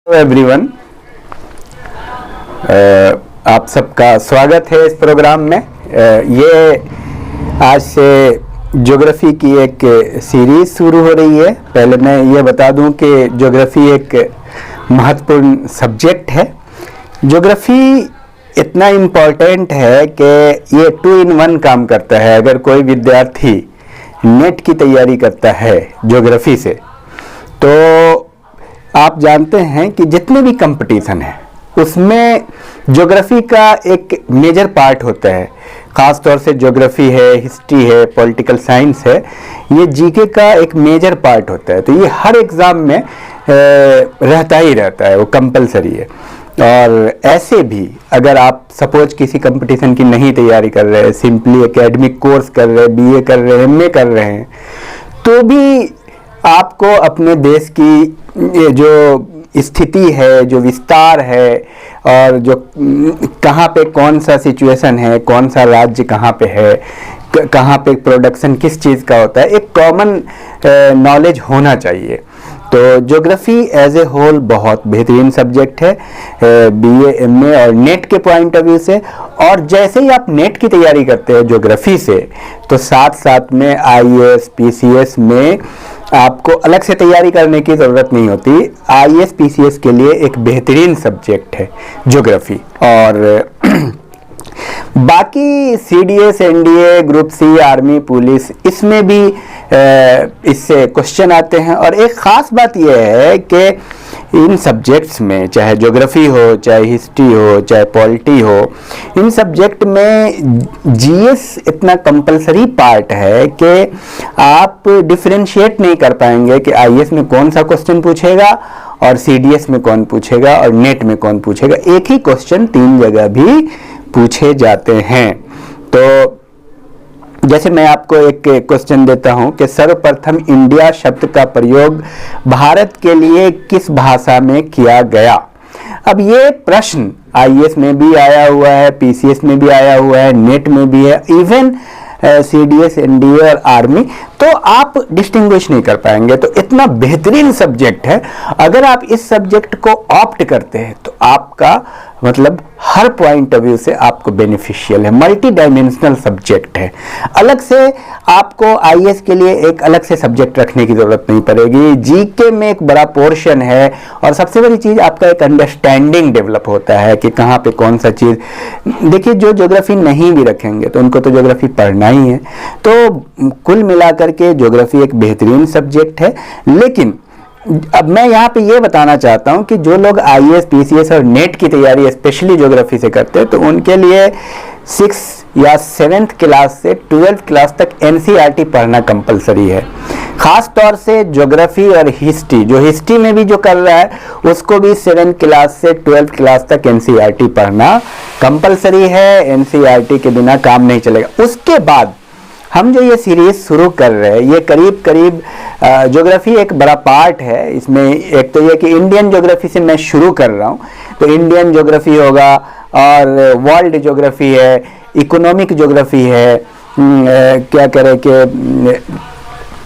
Hello everyone, आप सबका स्वागत है इस प्रोग्राम में। ये आज से ज्योग्राफी की एक सीरीज शुरू हो रही है। पहले मैं ये बता दूं कि ज्योग्राफी एक महत्वपूर्ण सब्जेक्ट है। ज्योग्राफी इतना इम्पोर्टेंट है कि ये 2 in 1 काम करता है। अगर कोई विद्यार्थी नेट की तैयारी करता है ज्योग्राफी से, तो आप जानते हैं कि जितने भी कंपटीशन है उसमें ज्योग्राफी का एक मेजर पार्ट होता है। ख़ास तौर से ज्योग्राफी है, हिस्ट्री है, पॉलिटिकल साइंस है, ये जीके का एक मेजर पार्ट होता है। तो ये हर एग्ज़ाम में रहता ही रहता है, वो कंपलसरी है। और ऐसे भी अगर आप सपोज किसी कंपटीशन की नहीं तैयारी कर रहे हैं, सिंपली एकेडमिक कोर्स कर रहे हैं, बीए कर रहे हैं, एमए कर रहे हैं, तो भी आपको अपने देश की ये जो स्थिति है, जो विस्तार है, और जो कहाँ पे कौन सा सिचुएशन है, कौन सा राज्य कहाँ पे है, कहाँ पे प्रोडक्शन किस चीज़ का होता है, एक कॉमन नॉलेज होना चाहिए। तो ज्योग्राफी एज ए होल बहुत बेहतरीन सब्जेक्ट है बीए, एमए और नेट के पॉइंट ऑफ व्यू से। और जैसे ही आप नेट की तैयारी करते हैं ज्योग्राफी से, तो साथ साथ में आईएएस, पीसीएस में आपको अलग से तैयारी करने की ज़रूरत नहीं होती। आईएएस, पीसीएस के लिए एक बेहतरीन सब्जेक्ट है ज्योग्राफी। और बाकी CDS, NDA, group C, army, police, इसमें भी इससे क्वेश्चन आते हैं। और एक ख़ास बात यह है कि इन सब्जेक्ट्स में, चाहे ज्योग्राफी हो, चाहे हिस्ट्री हो, चाहे पॉलिटी हो, इन सब्जेक्ट में जीएस इतना कंपलसरी पार्ट है कि आप डिफरेंशिएट नहीं कर पाएंगे कि आईएएस में कौन सा क्वेश्चन पूछेगा और सीडीएस में कौन पूछेगा और नेट में कौन पूछेगा। एक ही क्वेश्चन 3 जगह भी पूछे जाते हैं। तो जैसे मैं आपको एक क्वेश्चन देता हूं कि सर्वप्रथम इंडिया शब्द का प्रयोग भारत के लिए किस भाषा में किया गया। अब ये प्रश्न आईएएस में भी आया हुआ है, पीसीएस में भी आया हुआ है, नेट में भी है, इवन सीडीएस, एनडीए और आर्मी। तो आप डिस्टिंग्विश नहीं कर पाएंगे। तो इतना बेहतरीन सब्जेक्ट है। अगर आप इस सब्जेक्ट को ऑप्ट करते हैं तो आपका मतलब हर पॉइंट ऑफ व्यू से आपको बेनिफिशियल है। मल्टी डायमेंशनल सब्जेक्ट है। अलग से आपको आईएएस के लिए एक अलग से सब्जेक्ट रखने की जरूरत नहीं पड़ेगी। जीके में एक बड़ा पोर्शन है। और सबसे बड़ी चीज, आपका एक अंडरस्टैंडिंग डेवलप होता है कि कहाँ पे कौन सा चीज। देखिए, जो ज्योग्राफी नहीं भी रखेंगे तो उनको तो ज्योग्राफी पढ़ना ही है। तो कुल मिलाकर के ज्योग्राफी एक बेहतरीन सब्जेक्ट है। लेकिन अब मैं यहाँ पे ये बताना चाहता हूँ कि जो लोग आईएएस, पीसीएस और नेट की तैयारी स्पेशली ज्योग्राफी से करते हैं, तो उनके लिए 6 या 7th क्लास से 12th क्लास तक एनसीईआरटी पढ़ना कंपलसरी है। खास तौर से ज्योग्राफी और हिस्ट्री, जो हिस्ट्री में भी जो कर रहा है उसको भी 7th क्लास से 12th क्लास तक एनसीईआरटी पढ़ना कंपलसरी है। एनसीईआरटी के बिना काम नहीं चलेगा। उसके बाद हम जो ये सीरीज शुरू कर रहे हैं, ये करीब करीब ज्योग्राफी एक बड़ा पार्ट है। इसमें एक तो ये कि इंडियन ज्योग्राफी से मैं शुरू कर रहा हूँ, तो इंडियन ज्योग्राफी होगा, और वर्ल्ड ज्योग्राफी है, इकोनॉमिक ज्योग्राफी है, क्या करें कि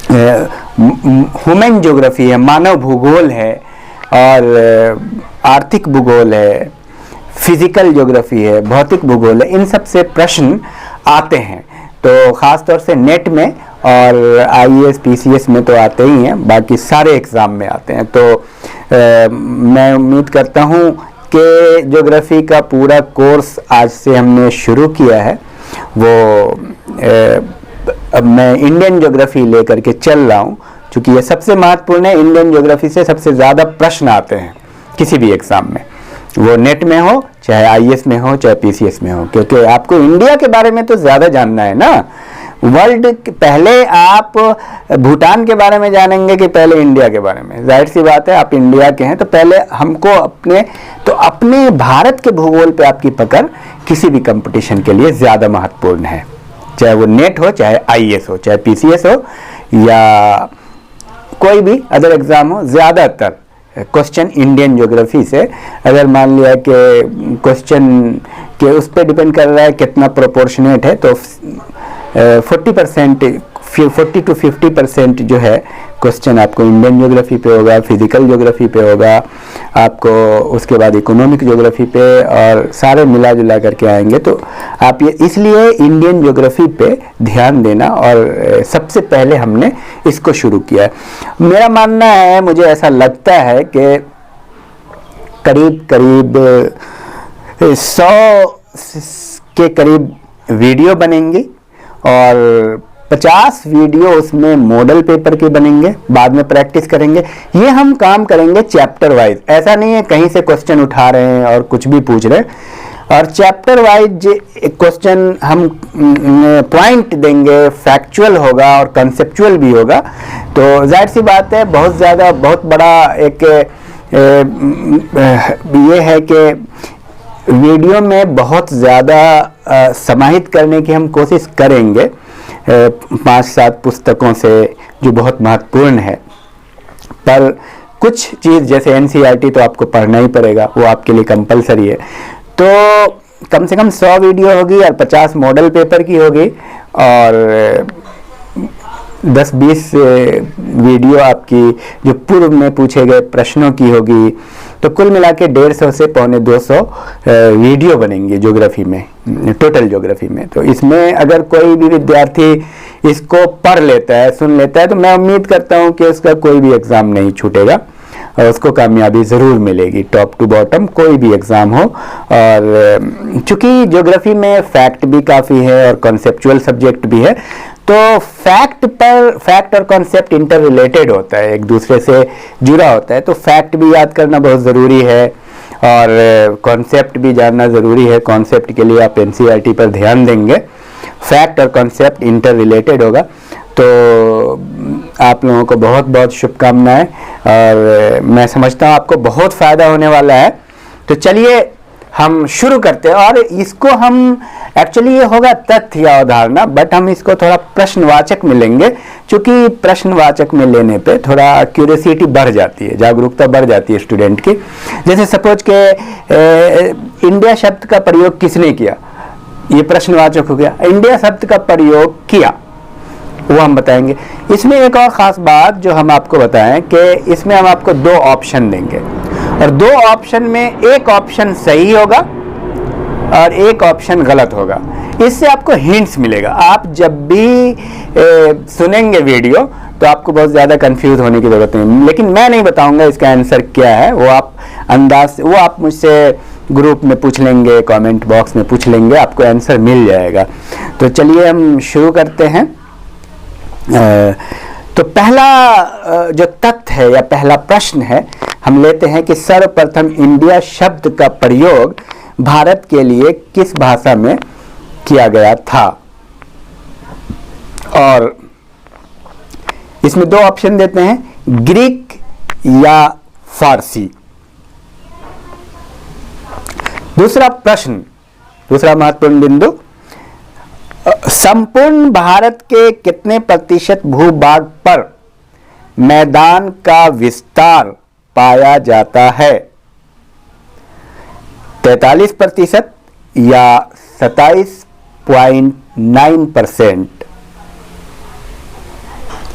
ह्यूमन ज्योग्राफी है, मानव भूगोल है, और आर्थिक भूगोल है, फिजिकल ज्योग्राफी है, भौतिक भूगोल है। इन सब से प्रश्न आते हैं। तो ख़ास तौर से नेट में और आईएएस, पीसीएस में तो आते ही हैं, बाकी सारे एग्ज़ाम में आते हैं। तो मैं उम्मीद करता हूँ कि ज्योग्राफी का पूरा कोर्स आज से हमने शुरू किया है। वो अब मैं इंडियन ज्योग्राफी लेकर के चल रहा हूँ, क्योंकि ये सबसे महत्वपूर्ण है। इंडियन ज्योग्राफी से सबसे ज़्यादा प्रश्न आते हैं किसी भी एग्ज़ाम में, वो नेट में हो, चाहे आईएएस में हो, चाहे पीसीएस में हो, क्योंकि आपको इंडिया के बारे में तो ज़्यादा जानना है ना। वर्ल्ड पहले आप भूटान के बारे में जानेंगे कि पहले इंडिया के बारे में? जाहिर सी बात है, आप इंडिया के हैं तो पहले हमको अपने भारत के भूगोल पे आपकी पकड़ किसी भी कंपटीशन के लिए ज़्यादा महत्वपूर्ण है। चाहे वो नेट हो, चाहे आईएएस हो, चाहे पीसीएस हो, या कोई भी अदर एग्ज़ाम हो, ज़्यादातर क्वेश्चन इंडियन ज्योग्राफी से, अगर मान लिया कि क्वेश्चन के उस पर डिपेंड कर रहा है कितना प्रोपोर्शनेट है, तो 40% 40 to 50% जो है क्वेश्चन आपको इंडियन ज्योग्राफी पे होगा, फिजिकल ज्योग्राफी पे होगा, आपको उसके बाद इकोनॉमिक ज्योग्राफी पे, और सारे मिला जुला करके आएंगे। तो आप ये इसलिए इंडियन ज्योग्राफी पे ध्यान देना, और सबसे पहले हमने इसको शुरू किया है। मेरा मानना है, मुझे ऐसा लगता है कि करीब 100 के करीब वीडियो बनेंगी, और 50 वीडियो उसमें मॉडल पेपर के बनेंगे, बाद में प्रैक्टिस करेंगे। ये हम काम करेंगे चैप्टर वाइज, ऐसा नहीं है कहीं से क्वेश्चन उठा रहे हैं और कुछ भी पूछ रहे हैं। और चैप्टर वाइज क्वेश्चन हम पॉइंट देंगे, फैक्चुअल होगा और कंसेप्चुअल भी होगा। तो जाहिर सी बात है, बहुत बड़ा एक ये है कि वीडियो में बहुत ज़्यादा समाहित करने की हम कोशिश करेंगे 5-7 पुस्तकों से, जो बहुत महत्वपूर्ण है। पर कुछ चीज़ जैसे NCERT तो आपको पढ़ना ही पड़ेगा, वो आपके लिए कंपलसरी है। तो कम से कम 100 वीडियो होगी और 50 मॉडल पेपर की होगी, और 10-20 वीडियो आपकी जो पूर्व में पूछे गए प्रश्नों की होगी। तो कुल मिला के 150 से 150 वीडियो बनेंगे ज्योग्राफी में, टोटल ज्योग्राफी में। तो इसमें अगर कोई भी विद्यार्थी इसको पढ़ लेता है, सुन लेता है, तो मैं उम्मीद करता हूं कि उसका कोई भी एग्ज़ाम नहीं छूटेगा और उसको कामयाबी ज़रूर मिलेगी, टॉप टू बॉटम कोई भी एग्ज़ाम हो। और चूँकि ज्योग्राफी में फैक्ट भी काफ़ी है और कॉन्सेप्चुअल सब्जेक्ट भी है, तो फैक्ट और कॉन्सेप्ट इंटर रिलेटेड होता है, एक दूसरे से जुड़ा होता है। तो फैक्ट भी याद करना बहुत ज़रूरी है और कॉन्सेप्ट भी जानना ज़रूरी है। कॉन्सेप्ट के लिए आप NCERT पर ध्यान देंगे, फैक्ट और कॉन्सेप्ट इंटर रिलेटेड होगा। तो आप लोगों को बहुत बहुत शुभकामनाएं, और मैं समझता हूँ आपको बहुत फ़ायदा होने वाला है। तो चलिए हम शुरू करते हैं, और इसको हम एक्चुअली ये होगा तथ्य या अवधारणा, बट हम इसको थोड़ा प्रश्नवाचक में लेंगे, क्योंकि प्रश्नवाचक में लेने पे थोड़ा क्यूरियोसिटी बढ़ जाती है, जागरूकता बढ़ जाती है स्टूडेंट की। जैसे सपोज के इंडिया शब्द का प्रयोग किसने किया, ये प्रश्नवाचक हो गया। इंडिया शब्द का प्रयोग किया, वो हम बताएंगे। इसमें एक और ख़ास बात जो हम आपको बताएं कि इसमें हम आपको 2 ऑप्शन देंगे, और 2 ऑप्शन में एक ऑप्शन सही होगा और एक ऑप्शन गलत होगा। इससे आपको हिंट्स मिलेगा। आप जब भी सुनेंगे वीडियो तो आपको बहुत ज़्यादा कंफ्यूज होने की ज़रूरत नहीं, लेकिन मैं नहीं बताऊंगा इसका आंसर क्या है, वो आप वो आप मुझसे ग्रुप में पूछ लेंगे, कमेंट बॉक्स में पूछ लेंगे, आपको आंसर मिल जाएगा। तो चलिए हम शुरू करते हैं। तो पहला जो तथ्य है या पहला प्रश्न है, हम लेते हैं कि सर्वप्रथम इंडिया शब्द का प्रयोग भारत के लिए किस भाषा में किया गया था। और इसमें 2 ऑप्शन देते हैं, ग्रीक या फारसी। दूसरा प्रश्न, दूसरा महत्वपूर्ण बिंदु, संपूर्ण भारत के कितने प्रतिशत भूभाग पर मैदान का विस्तार पाया जाता है, 43% या 27.9%,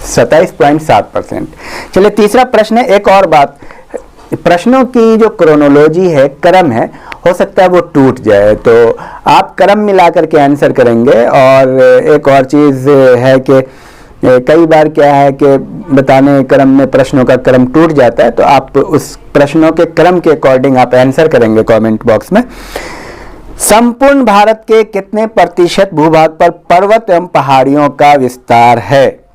27.7%। चलिए तीसरा प्रश्न है। एक और बात, प्रश्नों की जो क्रोनोलॉजी है, क्रम है, हो सकता है वो टूट जाए, तो आप क्रम मिला करके आंसर करेंगे। और एक और चीज़ है कि कई बार क्या है कि बताने क्रम में प्रश्नों का क्रम टूट जाता है, तो आप उस प्रश्नों के क्रम के अकॉर्डिंग आप आंसर करेंगे कमेंट बॉक्स में। संपूर्ण भारत के कितने प्रतिशत भूभाग पर पर्वत एवं पहाड़ियों का विस्तार है,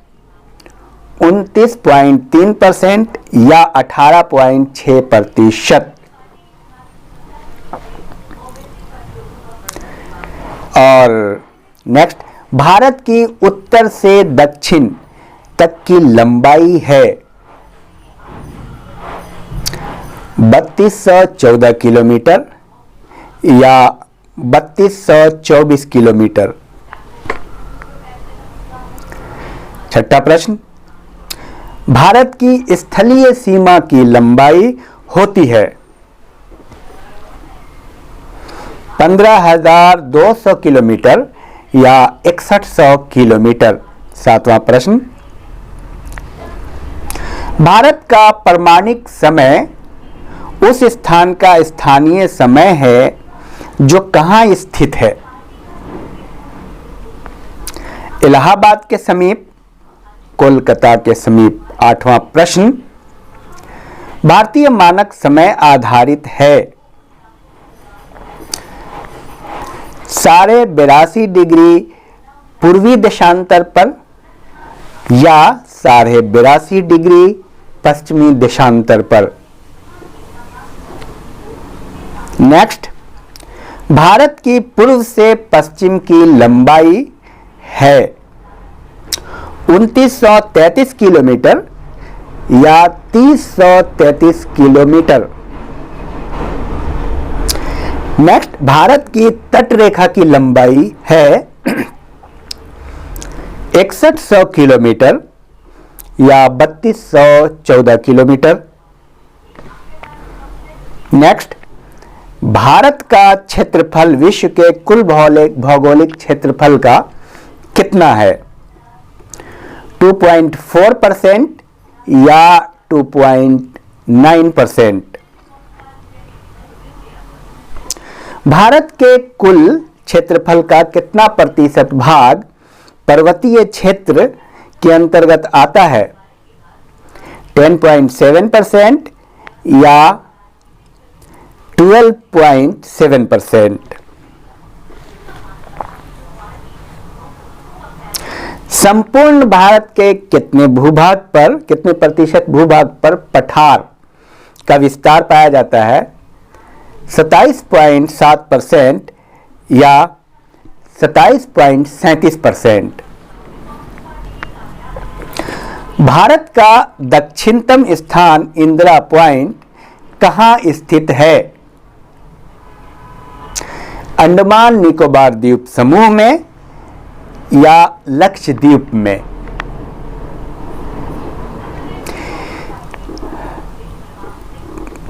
29.3% या 18.6%। और नेक्स्ट, भारत की उत्तर से दक्षिण तक की लंबाई है 3214 किलोमीटर या 3224 किलोमीटर। छठा प्रश्न, भारत की स्थलीय सीमा की लंबाई होती है 15,200 किलोमीटर या 6100 किलोमीटर। 7वां प्रश्न, भारत का प्रामाणिक समय उस स्थान का स्थानीय समय है जो कहां स्थित है? इलाहाबाद के समीप, कोलकाता के समीप। 8वां प्रश्न, भारतीय मानक समय आधारित है 82.5 डिग्री पूर्वी देशांतर पर या 82.5 डिग्री पश्चिमी देशांतर पर? नेक्स्ट, भारत की पूर्व से पश्चिम की लंबाई है 2933 किलोमीटर या 3033 किलोमीटर? नेक्स्ट, भारत की तट रेखा की लंबाई है 6100 किलोमीटर या 3214 किलोमीटर? नेक्स्ट, भारत का क्षेत्रफल विश्व के कुल भौगोलिक क्षेत्रफल का कितना है? 2.4% या 2.9%? भारत के कुल क्षेत्रफल का कितना प्रतिशत भाग पर्वतीय क्षेत्र के अंतर्गत आता है? 10.7% या 12.7%? संपूर्ण भारत के कितने प्रतिशत भूभाग पर पठार का विस्तार पाया जाता है? 27.7% या 27.37%? भारत का दक्षिणतम स्थान इंदिरा पॉइंट कहां स्थित है? अंडमान निकोबार द्वीप समूह में या लक्षद्वीप में?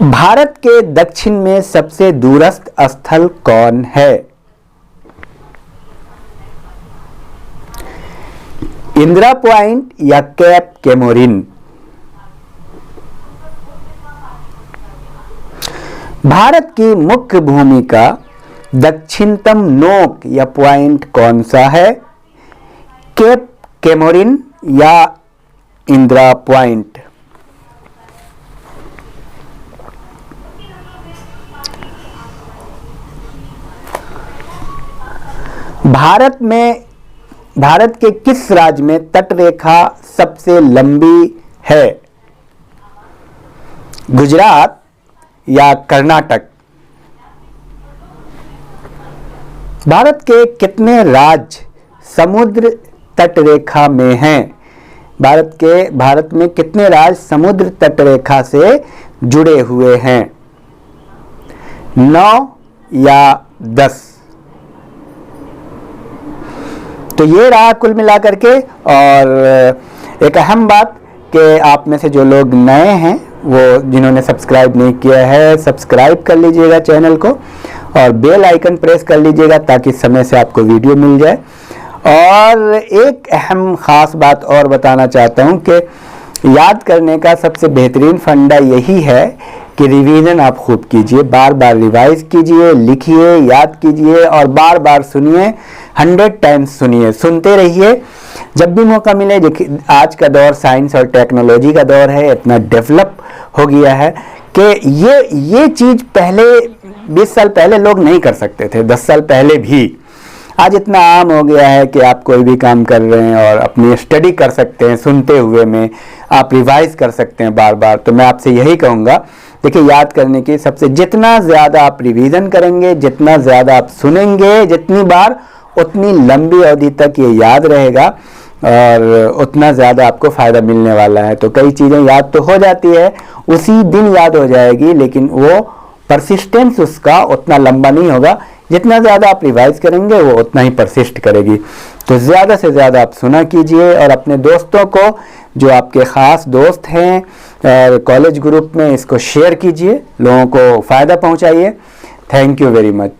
भारत के दक्षिण में सबसे दूरस्थ स्थल कौन है? इंदिरा पॉइंट या कैप केमोरिन? भारत की मुख्य भूमि का दक्षिणतम नोक या पॉइंट कौन सा है? कैप केमोरिन या इंदिरा पॉइंट? भारत के किस राज्य में तटरेखा सबसे लंबी है? गुजरात या कर्नाटक? भारत के कितने राज्य समुद्र तटरेखा में हैं? भारत में कितने राज्य समुद्र तटरेखा से जुड़े हुए हैं? 9 या 10? तो ये रहा कुल मिलाकर के। और एक अहम बात कि आप में से जो लोग नए हैं, वो जिन्होंने सब्सक्राइब नहीं किया है, सब्सक्राइब कर लीजिएगा चैनल को और बेल आइकन प्रेस कर लीजिएगा ताकि समय से आपको वीडियो मिल जाए। और एक अहम ख़ास बात और बताना चाहता हूँ कि याद करने का सबसे बेहतरीन फंडा यही है कि रिवीजन आप खूब कीजिए, बार बार रिवाइज कीजिए, लिखिए, याद कीजिए और बार बार सुनिए, 100 टाइम्स सुनिए, सुनते रहिए। जब भी मौका मिले, देखिए आज का दौर साइंस और टेक्नोलॉजी का दौर है, इतना डेवलप हो गया है कि ये चीज़ पहले 20 साल पहले लोग नहीं कर सकते थे, 10 साल पहले भी। आज इतना आम हो गया है कि आप कोई भी काम कर रहे हैं और अपनी स्टडी कर सकते हैं, सुनते हुए में आप रिवाइज कर सकते हैं बार बार। तो मैं आपसे यही कहूँगा, देखिए याद करने की सबसे जितना ज़्यादा आप रिवीजन करेंगे, जितना ज़्यादा आप सुनेंगे, जितनी बार, उतनी लंबी अवधि तक ये याद रहेगा और उतना ज़्यादा आपको फ़ायदा मिलने वाला है। तो कई चीज़ें याद तो हो जाती है, उसी दिन याद हो जाएगी, लेकिन वो परसिस्टेंस उसका उतना लंबा नहीं होगा। जितना ज़्यादा आप रिवाइज करेंगे वो उतना ही परसिस्ट करेगी। तो ज़्यादा से ज़्यादा आप सुना कीजिए और अपने दोस्तों को, जो आपके ख़ास दोस्त हैं कॉलेज ग्रुप में, इसको शेयर कीजिए, लोगों को फ़ायदा पहुंचाइए। Thank you very much.